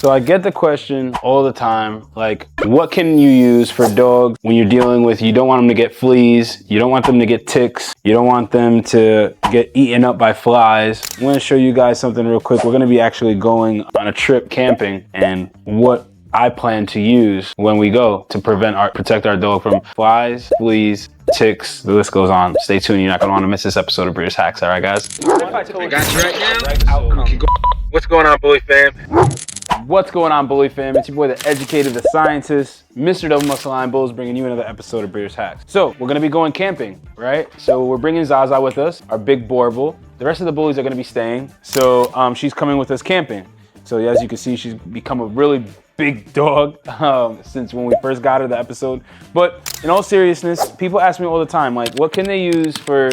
So I get the question all the time, like, what can you use for dogs when you're dealing with, you don't want them to get fleas, you don't want them to get ticks, you don't want them to get eaten up by flies. I'm gonna show you guys something real quick. We're gonna be actually going on a trip camping, and what I plan to use when we go to protect our dog from flies, fleas, ticks, the list goes on. Stay tuned, you're not gonna wanna miss this episode of Breeders' Hacks, all right guys? I got you right now. What's going on, Bully fam? What's going on, Bully fam? It's your boy, the educator, the scientist, Mr. Double Muscle Lion Bulls, bringing you another episode of Breeders' Hacks. So we're gonna be going camping, right? So we're bringing Zaza with us, our big boar bull. The rest of the bullies are gonna be staying. So she's coming with us camping. So as you can see, she's become a really big dog since when we first got her the episode. But in all seriousness, people ask me all the time, like, what can they use for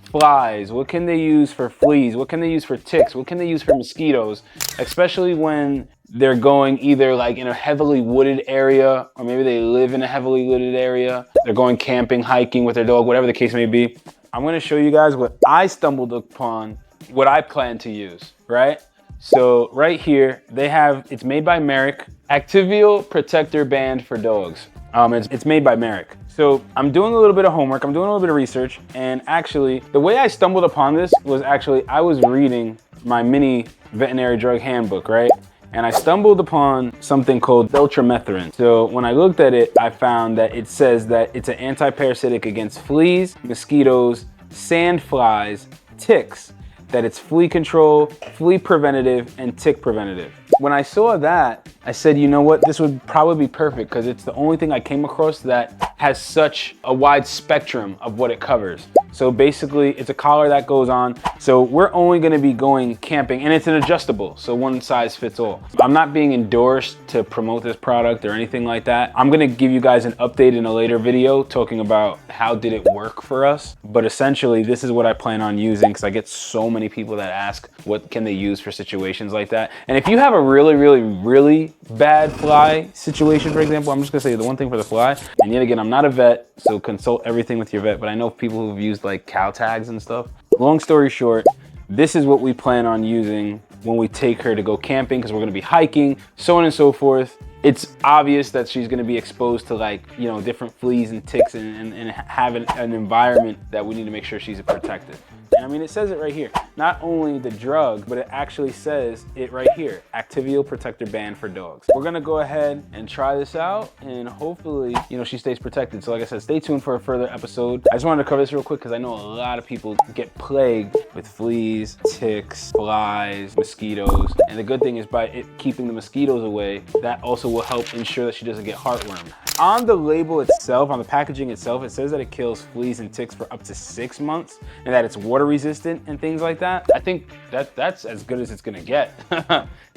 flies? What can they use for fleas? What can they use for ticks? What can they use for mosquitoes? Especially when they're going either like in a heavily wooded area, or maybe they live in a heavily wooded area. They're going camping, hiking with their dog, whatever the case may be. I'm gonna show you guys what I stumbled upon, what I plan to use, right? So right here, they have, it's made by Merrick, Activyl Protector Band for dogs. It's made by Merrick. So I'm doing a little bit of homework, I'm doing a little bit of research, and actually, the way I stumbled upon this was actually, I was reading my mini veterinary drug handbook, right? And I stumbled upon something called deltamethrin. So when I looked at it, I found that it says that it's an anti-parasitic against fleas, mosquitoes, sandflies, ticks, that it's flea control, flea preventative, and tick preventative. When I saw that, I said, you know what, this would probably be perfect because it's the only thing I came across that has such a wide spectrum of what it covers. So basically, it's a collar that goes on. So we're only gonna be going camping, and it's an adjustable, so one size fits all. I'm not being endorsed to promote this product or anything like that. I'm gonna give you guys an update in a later video talking about how did it work for us. But essentially, this is what I plan on using because I get so many people that ask what can they use for situations like that. And if you have a really bad fly situation, for example, I'm just gonna say the one thing for the fly, and yet again, I'm not a vet, so consult everything with your vet, but I know people who've used like cow tags and stuff. Long story short, this is what we plan on using when we take her to go camping, because we're gonna be hiking, so on and so forth. It's obvious that she's gonna be exposed to, like, you know, different fleas and ticks and have an environment that we need to make sure she's protected. And I mean, it says it right here. Not only the drug, but it actually says it right here, Activyl Protector Band for dogs. We're gonna go ahead and try this out, and hopefully, you know, she stays protected. So like I said, stay tuned for a further episode. I just wanted to cover this real quick because I know a lot of people get plagued with fleas, ticks, flies, mosquitoes. And the good thing is, by it keeping the mosquitoes away, that also will help ensure that she doesn't get heartworm. On the label itself, on the packaging itself, it says that it kills fleas and ticks for up to 6 months, and that it's water resistant and things like that. I think that's as good as it's gonna get.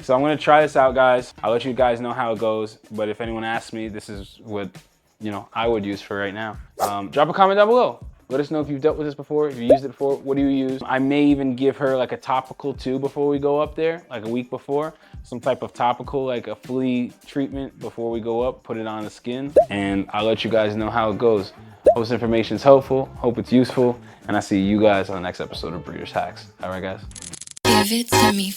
So I'm gonna try this out, guys. I'll let you guys know how it goes, but if anyone asks me, this is what, you know, I would use for right now. Drop a comment down below. Let us know if you've dealt with this before, if you used it before, what do you use? I may even give her like a topical too before we go up there, like a week before. Some type of topical, like a flea treatment before we go up, put it on the skin, and I'll let you guys know how it goes. Hope this information is helpful, hope it's useful, and I'll see you guys on the next episode of Breeders' Hacks. All right, guys? Give it to me.